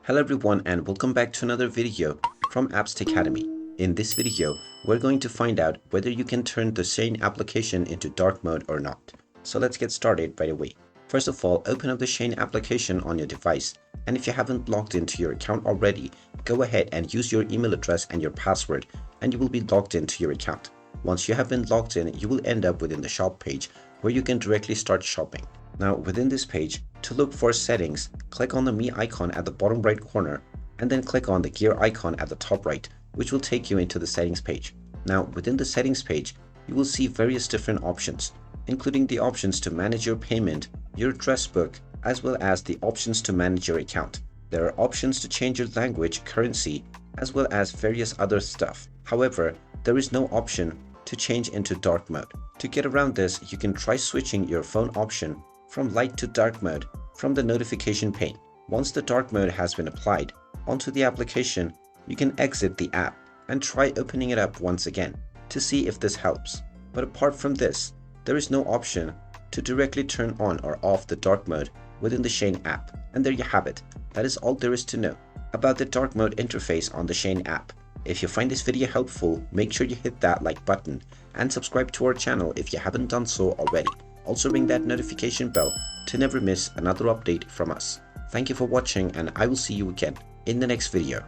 Hello everyone and welcome back to another video from Apps Academy. In this video, we're going to find out whether you can turn the Shein application into dark mode or not. So let's get started right away. First of all, open up the Shein application on your device, and if you haven't logged into your account already, go ahead and use your email address and your password and you will be logged into your account. Once you have been logged in, you will end up within the shop page where you can directly start shopping. Now within this page, to look for settings, click on the Me icon at the bottom right corner and then click on the gear icon at the top right, which will take you into the settings page. Now within the settings page, you will see various different options, including the options to manage your payment, your address book, as well as the options to manage your account. There are options to change your language, currency, as well as various other stuff. However, there is no option to change into dark mode. To get around this, you can try switching your phone option from light to dark mode from the notification pane. Once the dark mode has been applied onto the application, you can exit the app and try opening it up once again to see if this helps. But apart from this, there is no option to directly turn on or off the dark mode within the Shein app. And there you have it. That is all there is to know about the dark mode interface on the Shein app. If you find this video helpful, make sure you hit that like button and subscribe to our channel if you haven't done so already. Also ring that notification bell to never miss another update from us. Thank you for watching and I will see you again in the next video.